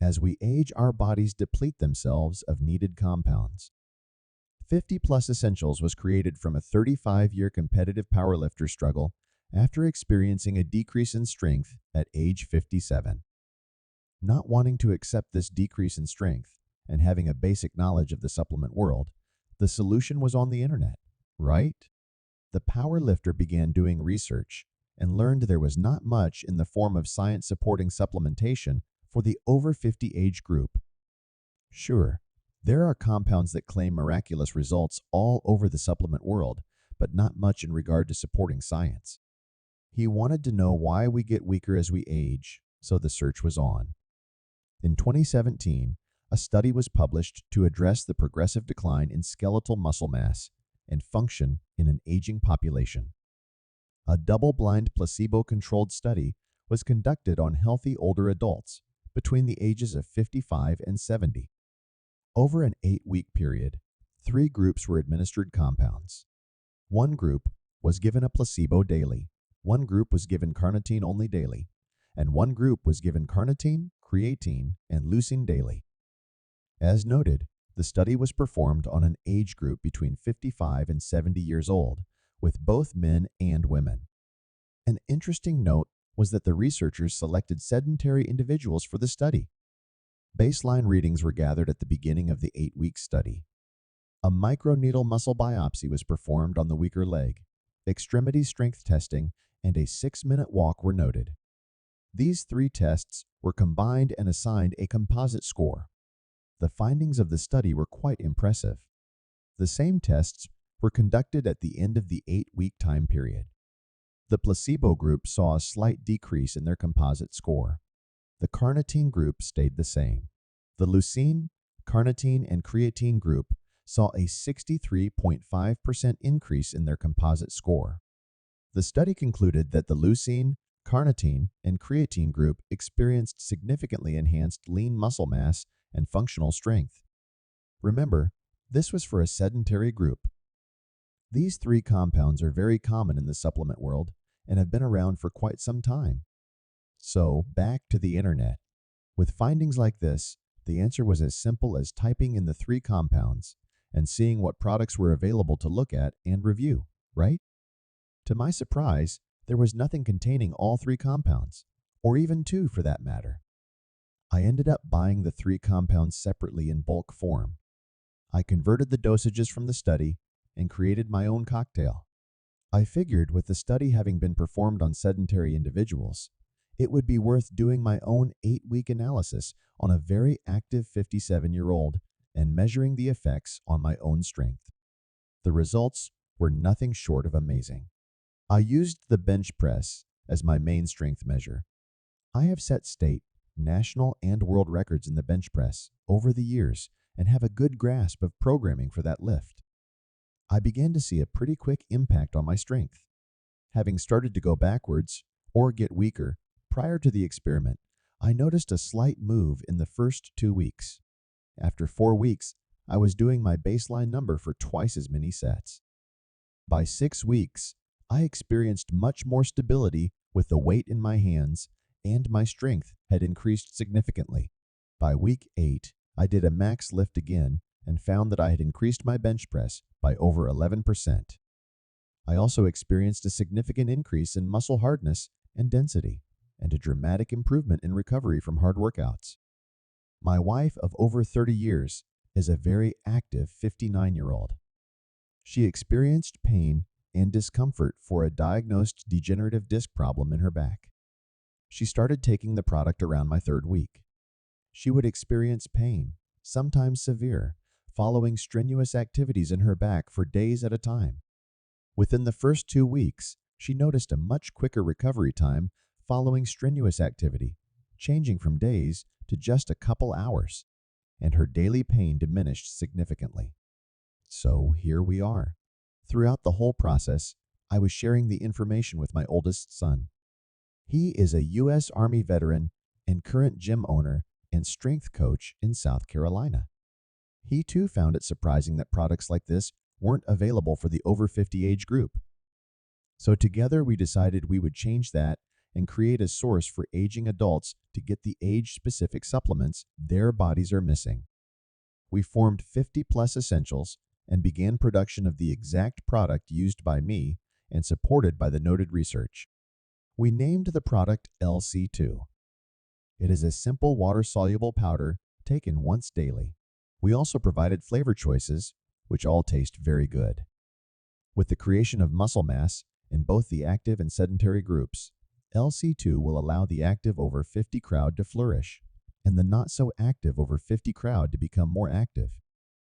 As we age, our bodies deplete themselves of needed compounds. 50 Plus Essentials was created from a 35-year competitive powerlifter struggle after experiencing a decrease in strength at age 57. Not wanting to accept this decrease in strength and having a basic knowledge of the supplement world, the solution was on the internet, right? The powerlifter began doing research and learned there was not much in the form of science supporting supplementation for the over 50 age group. Sure, there are compounds that claim miraculous results all over the supplement world, but not much in regard to supporting science. He wanted to know why we get weaker as we age, so the search was on. In 2017, a study was published to address the progressive decline in skeletal muscle mass and function in an aging population. A double-blind placebo-controlled study was conducted on healthy older adults between the ages of 55 and 70. Over an 8-week period, 3 groups were administered compounds. One group was given a placebo daily, one group was given carnitine only daily, and one group was given carnitine, creatine, and leucine daily. As noted, the study was performed on an age group between 55 and 70 years old, with both men and women. An interesting note was that the researchers selected sedentary individuals for the study. Baseline readings were gathered at the beginning of the 8-week study. A microneedle muscle biopsy was performed on the weaker leg. Extremity strength testing and a 6-minute walk were noted. These 3 tests were combined and assigned a composite score. The findings of the study were quite impressive. The same tests were conducted at the end of the 8-week time period. The placebo group saw a slight decrease in their composite score. The carnitine group stayed the same. The leucine, carnitine, and creatine group saw a 63.5% increase in their composite score. The study concluded that the leucine, carnitine, and creatine group experienced significantly enhanced lean muscle mass and functional strength. Remember, this was for a sedentary group. These 3 compounds are very common in the supplement world and have been around for quite some time. So, back to the internet. With findings like this, the answer was as simple as typing in the 3 compounds and seeing what products were available to look at and review, right? To my surprise, there was nothing containing all 3 compounds, or even 2 for that matter. I ended up buying the 3 compounds separately in bulk form. I converted the dosages from the study and created my own cocktail. I figured with the study having been performed on sedentary individuals, it would be worth doing my own 8-week analysis on a very active 57-year-old and measuring the effects on my own strength. The results were nothing short of amazing. I used the bench press as my main strength measure. I have set state, national, and world records in the bench press over the years and have a good grasp of programming for that lift. I began to see a pretty quick impact on my strength. Having started to go backwards or get weaker prior to the experiment, I noticed a slight move in the first 2 weeks. After 4 weeks, I was doing my baseline number for twice as many sets. By 6 weeks, I experienced much more stability with the weight in my hands, and my strength had increased significantly. By week 8, I did a max lift again and found that I had increased my bench press by over 11%. I also experienced a significant increase in muscle hardness and density, and a dramatic improvement in recovery from hard workouts. My wife of over 30 years is a very active 59-year-old. She experienced pain and discomfort for a diagnosed degenerative disc problem in her back. She started taking the product around my 3rd week. She would experience pain, sometimes severe, following strenuous activities in her back for days at a time. Within the first 2 weeks, she noticed a much quicker recovery time following strenuous activity, changing from days to just a couple hours, and her daily pain diminished significantly. So here we are. Throughout the whole process, I was sharing the information with my oldest son. He is a U.S. Army veteran and current gym owner and strength coach in South Carolina. He too found it surprising that products like this weren't available for the over 50 age group. So together we decided we would change that and create a source for aging adults to get the age-specific supplements their bodies are missing. We formed 50 Plus Essentials and began production of the exact product used by me and supported by the noted research. We named the product LC2. It is a simple water-soluble powder taken once daily. We also provided flavor choices, which all taste very good. With the creation of muscle mass in both the active and sedentary groups, LC2 will allow the active over 50 crowd to flourish and the not-so-active over 50 crowd to become more active.